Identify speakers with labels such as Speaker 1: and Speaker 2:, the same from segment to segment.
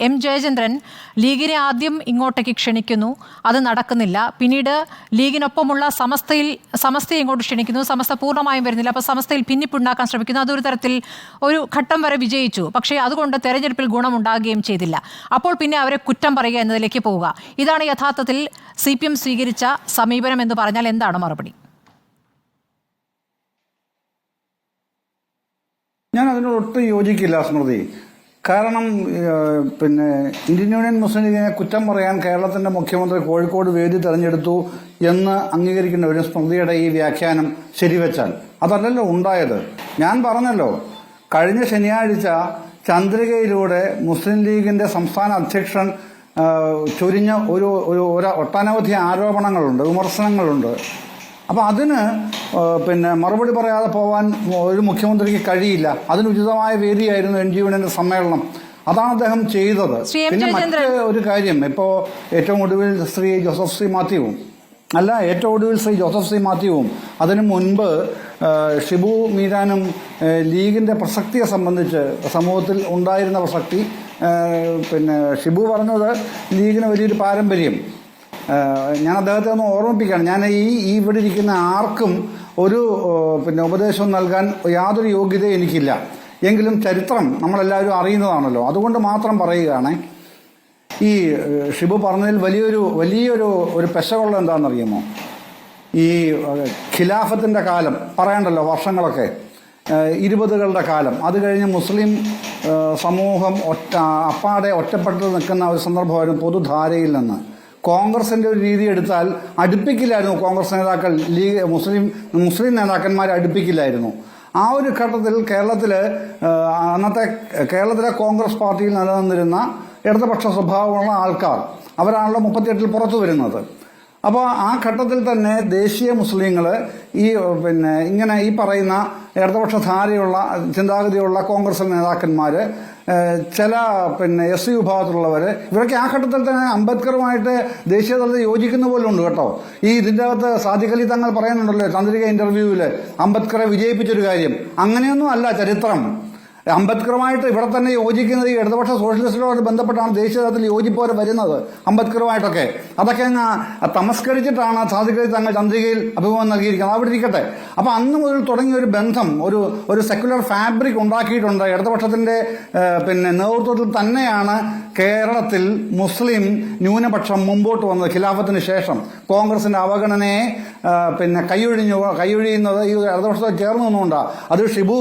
Speaker 1: M Jayachandran ലീഗിനെ ആദ്യം ഇങ്ങോട്ടേക്ക് ക്ഷണിക്കുന്നു, അത് നടക്കുന്നില്ല. പിന്നീട് ലീഗിനൊപ്പമുള്ള സമസ്തയെ ഇങ്ങോട്ട് ക്ഷണിക്കുന്നു, സമസ്ത പൂർണ്ണമായും വരുന്നില്ല. അപ്പോൾ സമസ്തയിൽ ഭിന്നിപ്പുണ്ടാക്കാൻ ശ്രമിക്കുന്നു. അതൊരു തരത്തിൽ ഒരു ഘട്ടം വരെ വിജയിച്ചു. പക്ഷേ അതുകൊണ്ട് തെരഞ്ഞെടുപ്പിൽ ഗുണമുണ്ടാകുകയും ചെയ്തില്ല. അപ്പോൾ പിന്നെ അവരെ കുറ്റം പറയുക എന്നതിലേക്ക് പോവുക. ഇതാണ് യഥാർത്ഥത്തിൽ CPM സ്വീകരിച്ച സമീപനം എന്ന് പറഞ്ഞാൽ എന്താണ് മറുപടി?
Speaker 2: ഞാൻ അതിനോട് ഒട്ടും യോജിക്കില്ല സ്മൃതി. കാരണം ഇന്ത്യൻ യൂണിയൻ മുസ്ലിം ലീഗിനെ കുറ്റം പറയാൻ കേരളത്തിന്റെ മുഖ്യമന്ത്രി കോഴിക്കോട് വേദി തെരഞ്ഞെടുത്തു എന്ന് അംഗീകരിക്കേണ്ട ഒരു സ്മൃതിയുടെ ഈ വ്യാഖ്യാനം ശരിവെച്ചാൽ അതല്ലല്ലോ ഉണ്ടായത്. ഞാൻ പറഞ്ഞല്ലോ, കഴിഞ്ഞ ശനിയാഴ്ച ചന്ദ്രികയിലൂടെ മുസ്ലിം ലീഗിന്റെ സംസ്ഥാന അധ്യക്ഷൻ ചൊരിഞ്ഞ ഒട്ടനവധി ആരോപണങ്ങളുണ്ട്, വിമർശനങ്ങളുണ്ട്. അപ്പം അതിന് മറുപടി പറയാതെ പോവാൻ ഒരു മുഖ്യമന്ത്രിക്ക് കഴിയില്ല. അതിനുചിതമായ വേദിയായിരുന്നു NG യൂണിയന്റെ സമ്മേളനം. അതാണ് അദ്ദേഹം ചെയ്തത്. പിന്നെ മറ്റ് ഒരു കാര്യം, ഇപ്പോൾ ഏറ്റവും ഒടുവിൽ ശ്രീ ജോസഫ് സി മാത്യുവും അതിനു മുൻപ് ഷിബു മീരാനും ലീഗിന്റെ പ്രസക്തിയെ സംബന്ധിച്ച് സമൂഹത്തിൽ ഉണ്ടായിരുന്ന പ്രസക്തി ഷിബു പറഞ്ഞത് ലീഗിന് വലിയൊരു പാരമ്പര്യം. ഞാൻ അദ്ദേഹത്തെ ഒന്ന് ഓർമ്മിപ്പിക്കുകയാണ്. ഞാൻ ഇവിടെ ഇരിക്കുന്ന ആർക്കും ഒരു ഉപദേശം നൽകാൻ യാതൊരു യോഗ്യതയും എനിക്കില്ല. എങ്കിലും ചരിത്രം നമ്മളെല്ലാവരും അറിയുന്നതാണല്ലോ, അതുകൊണ്ട് മാത്രം പറയുകയാണ്. ഈ ഷിബു പറഞ്ഞതിൽ വലിയൊരു പെശകൊള്ള എന്താണെന്നറിയുമോ? ഈ ഖിലാഫത്തിന്റെ കാലം പറയണ്ടല്ലോ, വർഷങ്ങളൊക്കെ 20കളുടെ കാലം, അത് കഴിഞ്ഞ് മുസ്ലിം സമൂഹം അപ്പാടെ ഒറ്റപ്പെട്ട് നിൽക്കുന്ന ഒരു സന്ദർഭമായിരുന്നു പൊതുധാരയിൽ നിന്ന്. കോൺഗ്രസിന്റെ ഒരു രീതി എടുത്താൽ അടുപ്പിക്കില്ലായിരുന്നു കോൺഗ്രസ് നേതാക്കൾ മുസ്ലിം നേതാക്കന്മാരെ അടുപ്പിക്കില്ലായിരുന്നു. ആ ഒരു ഘട്ടത്തിൽ കേരളത്തിലെ കോൺഗ്രസ് പാർട്ടിയിൽ നിലനിന്നിരുന്ന ഇടതുപക്ഷ സ്വഭാവമുള്ള ആൾക്കാർ അവരാണല്ലോ 38-ൽ പുറത്തു വരുന്നത്. അപ്പോൾ ആ ഘട്ടത്തിൽ തന്നെ ദേശീയ മുസ്ലിങ്ങൾ ഇങ്ങനെ ഈ പറയുന്ന ഇടതുപക്ഷ ധാരയുള്ള ചിന്താഗതിയുള്ള കോൺഗ്രസ് നേതാക്കന്മാര്, ചില SC വിഭാഗത്തിലുള്ളവർ, ഇവരൊക്കെ ആ ഘട്ടത്തിൽ തന്നെ അംബേദ്കറുമായിട്ട് ദേശീയ തലത്തിൽ യോജിക്കുന്ന പോലും ഉണ്ട് കേട്ടോ. ഇതിന്റെ അകത്ത് സാദിഖ് അലി തങ്ങൾ പറയുന്നുണ്ടല്ലോ ചന്ദ്രിക ഇന്റർവ്യൂവില് അംബേദ്കറെ വിജയിപ്പിച്ചൊരു കാര്യം. അങ്ങനെയൊന്നും അല്ല ചരിത്രം. അംബേദ്കറുമായിട്ട് ഇവിടെ തന്നെ യോജിക്കുന്നത് ഈ ഇടതുപക്ഷ സോഷ്യലിസ്റ്റുകളോട് ബന്ധപ്പെട്ടാണ് ദേശീയ തലത്തിൽ യോജിപ്പോരെ വരുന്നത് അംബേദ്കറുമായിട്ടൊക്കെ. അതൊക്കെ അങ്ങ് തമസ്കരിച്ചിട്ടാണ് സാദിഖ് അലി തങ്ങൾ ചന്ദ്രികയിൽ അഭിമുഖം നൽകിയിരിക്കുന്നത്. അവിടെ ഇരിക്കട്ടെ. അപ്പൊ അന്ന് മുതൽ തുടങ്ങിയ ഒരു ബന്ധം, ഒരു സെക്യുലർ ഫാബ്രിക് ഉണ്ടാക്കിയിട്ടുണ്ട് ഇടതുപക്ഷത്തിന്റെ നേതൃത്വത്തിൽ തന്നെയാണ് കേരളത്തിൽ മുസ്ലിം ന്യൂനപക്ഷം മുമ്പോട്ട് വന്നത്. ഖിലാഫത്തിന് ശേഷം കോൺഗ്രസിന്റെ അവഗണനയെ കൈയൊഴിയുന്നത് ഈ ഇടതുപക്ഷത്തെ ചേർന്ന് നിന്നുകൊണ്ടാണ്. അത് ഷിബു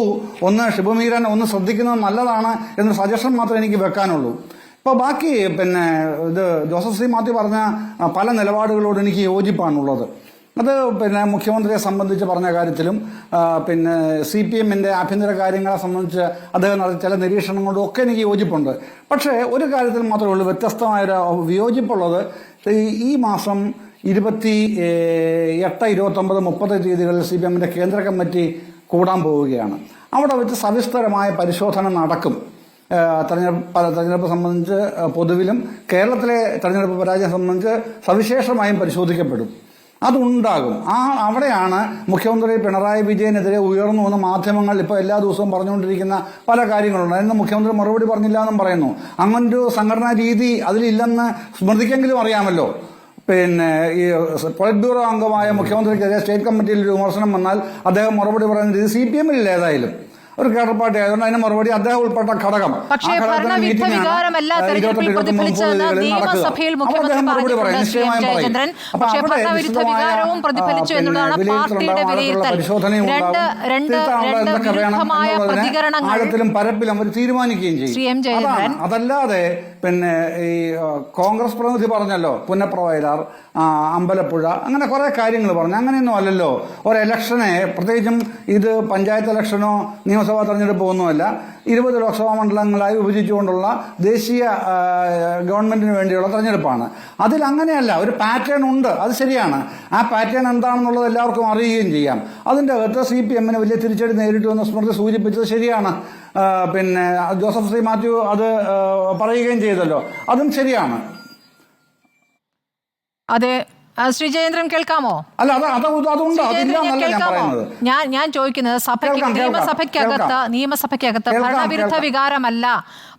Speaker 2: മീരാൻ ഒന്ന് ശ്രദ്ധിക്കുന്നത് നല്ലതാണ് എന്ന സജഷൻ മാത്രമേ എനിക്ക് വെക്കാനുള്ളൂ. ഇപ്പോൾ ബാക്കി ഇത് ജോസഫ് സി മാത്യു പറഞ്ഞ പല നിലപാടുകളോട് എനിക്ക് യോജിപ്പാണുള്ളത്. അത് മുഖ്യമന്ത്രിയെ സംബന്ധിച്ച് പറഞ്ഞ കാര്യത്തിലും CPMന്റെ ആഭ്യന്തര കാര്യങ്ങളെ സംബന്ധിച്ച് അദ്ദേഹം നടത്തിയ ചില നിരീക്ഷണങ്ങളോടും ഒക്കെ എനിക്ക് യോജിപ്പുണ്ട്. പക്ഷേ ഒരു കാര്യത്തിൽ മാത്രമേ ഉള്ളൂ വ്യത്യസ്തമായൊരു വിയോജിപ്പുള്ളത്. ഈ മാസം 28, 29, 30 തീയതികളിൽ CPMന്റെ കേന്ദ്ര കമ്മിറ്റി കൂടാൻ പോവുകയാണ്. അവിടെ വെച്ച് സവിസ്തരമായ പരിശോധന നടക്കും. തെരഞ്ഞെടുപ്പ് സംബന്ധിച്ച് പൊതുവിലും കേരളത്തിലെ തെരഞ്ഞെടുപ്പ് പരാജയം സംബന്ധിച്ച് സവിശേഷമായും പരിശോധിക്കപ്പെടും. അതുണ്ടാകും. അവിടെയാണ് മുഖ്യമന്ത്രി പിണറായി വിജയനെതിരെ ഉയർന്നു വന്ന മാധ്യമങ്ങൾ ഇപ്പോൾ എല്ലാ ദിവസവും പറഞ്ഞുകൊണ്ടിരിക്കുന്ന പല കാര്യങ്ങളുണ്ട്. അതിന് മുഖ്യമന്ത്രി മറുപടി പറഞ്ഞില്ല എന്നും പറയുന്നു. അങ്ങനൊരു സംഘടനാ രീതി അതിലില്ലെന്ന് സ്മൃതിക്കെങ്കിലും അറിയാമല്ലോ. ഈ പൊളിറ്റ് ബ്യൂറോ അംഗമായ മുഖ്യമന്ത്രിക്കെതിരെ സ്റ്റേറ്റ് കമ്മിറ്റിയിൽ ഒരു വിമർശനം വന്നാൽ അദ്ദേഹം മറുപടി പറയുന്നത് ഇത് CPMൽ ഏതായാലും ഒരു കേഡർ പാർട്ടി ആയതുകൊണ്ട് അതിന് മറുപടി അദ്ദേഹം ഉൾപ്പെട്ട ഘടകം ആഴത്തിലും പരപ്പിലും അവർ തീരുമാനിക്കുകയും ചെയ്യും. അതല്ലാതെ ഈ കോൺഗ്രസ് പ്രതിനിധി പറഞ്ഞല്ലോ പുന്നപ്രവയലാർ, അമ്പലപ്പുഴ, അങ്ങനെ കുറെ കാര്യങ്ങൾ പറഞ്ഞു. അങ്ങനെയൊന്നും അല്ലല്ലോ ഒരു ഇലക്ഷനെ, പ്രത്യേകിച്ചും ഇത് പഞ്ചായത്ത് ഇലക്ഷനോ നിയമസഭാ തെരഞ്ഞെടുപ്പ് ഒന്നുമല്ല, 20 ലോക്സഭാ മണ്ഡലങ്ങളായി വിഭജിച്ചുകൊണ്ടുള്ള ദേശീയ ഗവൺമെന്റിന് വേണ്ടിയുള്ള തെരഞ്ഞെടുപ്പാണ്. അതിൽ അങ്ങനെയല്ല, ഒരു പാറ്റേൺ ഉണ്ട്, അത് ശരിയാണ്. ആ പാറ്റേൺ എന്താണെന്നുള്ളത് എല്ലാവർക്കും അറിയുകയും ചെയ്യാം. അതിന്റെ അകത്ത് CPMന് വലിയ തിരിച്ചടി നേരിട്ടു എന്ന് സ്മൃതി സൂചിപ്പിച്ചത് ശരിയാണ്. ജോസഫ് സി മാത്യു അത് പറയുകയും ചെയ്തല്ലോ, അതും ശരിയാണ്.
Speaker 1: അതെ. ശ്രീ ജയേന്ദ്രൻ കേൾക്കാമോ?
Speaker 2: അല്ല അതുണ്ട്, അതില്ല എന്നല്ല ഞാൻ പറയുന്നത്.
Speaker 1: ഞാൻ ചോദിക്കുന്നത് നിയമസഭയ്ക്കകത്ത് ഭരണവിരുദ്ധ വികാരമല്ല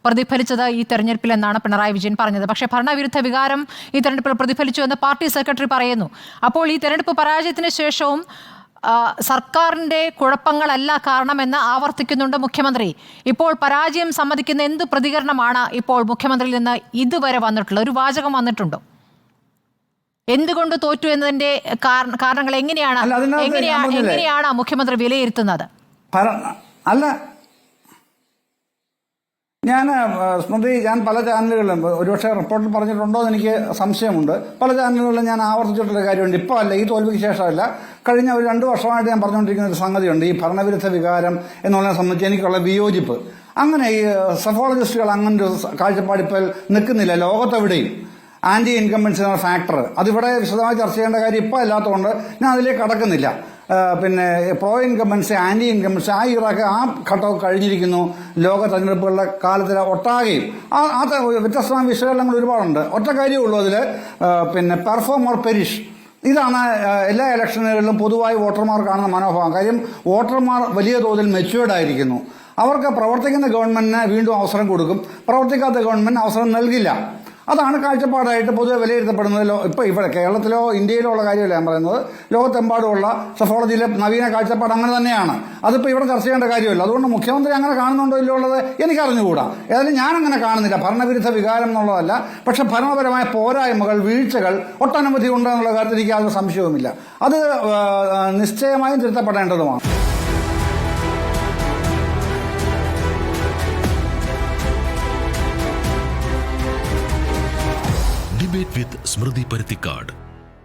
Speaker 1: പ്രതിഫലിച്ചത് ഈ തെരഞ്ഞെടുപ്പിൽ എന്നാണ് പിണറായി വിജയൻ പറഞ്ഞത്. പക്ഷേ ഭരണവിരുദ്ധ വികാരം ഈ തെരഞ്ഞെടുപ്പിൽ പ്രതിഫലിച്ചു എന്ന് പാർട്ടി സെക്രട്ടറി പറയുന്നു. അപ്പോൾ ഈ തെരഞ്ഞെടുപ്പ് പരാജയത്തിന് ശേഷവും സർക്കാരിൻ്റെ കുഴപ്പങ്ങളല്ല കാരണമെന്ന് ആവർത്തിക്കുന്നുണ്ട് മുഖ്യമന്ത്രി. ഇപ്പോൾ പരാജയം സമ്മതിക്കുന്ന എന്ത് പ്രതികരണമാണ് ഇപ്പോൾ മുഖ്യമന്ത്രിയിൽ നിന്ന് ഇതുവരെ വന്നിട്ടുള്ളത്? ഒരു വാചകം വന്നിട്ടുണ്ടോ? എന്തുകൊണ്ട് തോറ്റു എന്നതിന്റെ കാരണങ്ങൾ എങ്ങനെയാണ് മുഖ്യമന്ത്രി വിലയിരുത്തുന്നത്?
Speaker 2: അല്ല, സ്മൃതി, ഞാൻ പല ചാനലുകളിലും ഒരുപക്ഷെ റിപ്പോർട്ടിൽ പറഞ്ഞിട്ടുണ്ടോ എന്ന് എനിക്ക് സംശയമുണ്ട്. പല ചാനലുകളിലും ഞാൻ ആവർത്തിച്ചിട്ടുള്ള കാര്യമുണ്ട്. ഇപ്പോൾ അല്ല, ഈ തോൽവിക്ക് ശേഷമല്ല, കഴിഞ്ഞ ഒരു 2 വർഷമായിട്ട് ഞാൻ പറഞ്ഞുകൊണ്ടിരിക്കുന്ന ഒരു സംഗതിയുണ്ട്. ഈ ഭരണവിരുദ്ധ വികാരം എന്നുള്ളതിനെ സംബന്ധിച്ച് എനിക്കുള്ള വിയോജിപ്പ്. അങ്ങനെ ഈ സഫോളജിസ്റ്റുകൾ അങ്ങനെ ഒരു കാഴ്ചപ്പാടിപ്പോൾ നിൽക്കുന്നില്ല ലോകത്തെവിടെയും. ആന്റി ഇൻകംബൻസി എന്ന ഫാക്ടർ അതിവിടെ വിശദമായി ചർച്ച ചെയ്യേണ്ട കാര്യം ഇപ്പോൾ അല്ലാത്തതുകൊണ്ട് ഞാൻ അതിലേക്ക് കടക്കുന്നില്ല. പിന്നെ പ്രോ ഇൻകംബൻസി, ആന്റി ഇൻകംബൻസി, ആ ഇറാഖ് ആ ഘട്ടമൊക്കെ കഴിഞ്ഞിരിക്കുന്നു. ലോക തെരഞ്ഞെടുപ്പുകളുടെ കാലത്തിൽ ഒട്ടാകെയും ആ വ്യത്യസ്തമായ വിശകലനങ്ങൾ ഒരുപാടുണ്ട്. ഒറ്റ കാര്യമുള്ളൂ അതിൽ, പിന്നെ പെർഫോം ഓർ പെരിഷ്. ഇതാണ് എല്ലാ ഇലക്ഷനുകളിലും പൊതുവായി വോട്ടർമാർ കാണുന്ന മനോഭാവം. കാര്യം വോട്ടർമാർ വലിയ തോതിൽ മെച്യൂർഡ് ആയിരിക്കുന്നു. അവർക്ക് പ്രവർത്തിക്കുന്ന ഗവൺമെന്റിന് വീണ്ടും അവസരം കൊടുക്കും, പ്രവർത്തിക്കാത്ത ഗവൺമെന്റ് അവസരം നൽകില്ല. അതാണ് കാഴ്ചപ്പാടായിട്ട് പൊതുവെ വിലയിരുത്തപ്പെടുന്നത്. ഇപ്പോൾ ഇവിടെ കേരളത്തിലോ ഇന്ത്യയിലോ ഉള്ള കാര്യമല്ല ഞാൻ പറയുന്നത്, ലോകത്തെമ്പാടുമുള്ള സഫോളജിയിലെ നവീന കാഴ്ചപ്പാട് അങ്ങനെ തന്നെയാണ്. അതിപ്പോൾ ഇവിടെ ചർച്ച ചെയ്യേണ്ട കാര്യമല്ല. അതുകൊണ്ട് മുഖ്യമന്ത്രി അങ്ങനെ കാണുന്നുണ്ടോ ഇല്ലോ ഉള്ളത് എനിക്കറിഞ്ഞുകൂടാ. ഏതായാലും ഞാനങ്ങനെ കാണുന്നില്ല. ഭരണവിരുദ്ധ വികാരം എന്നുള്ളതല്ല, പക്ഷെ ഭരണപരമായ പോരായ്മകൾ, വീഴ്ചകൾ ഒട്ടനവധി ഉണ്ടെന്നുള്ള കാര്യത്തിൽ എനിക്ക് യാതൊരു സംശയവുമില്ല. അത് നിശ്ചയമായും തിരുത്തപ്പെടേണ്ടതുമാണ്.
Speaker 3: Debate with Smriti Parithikad.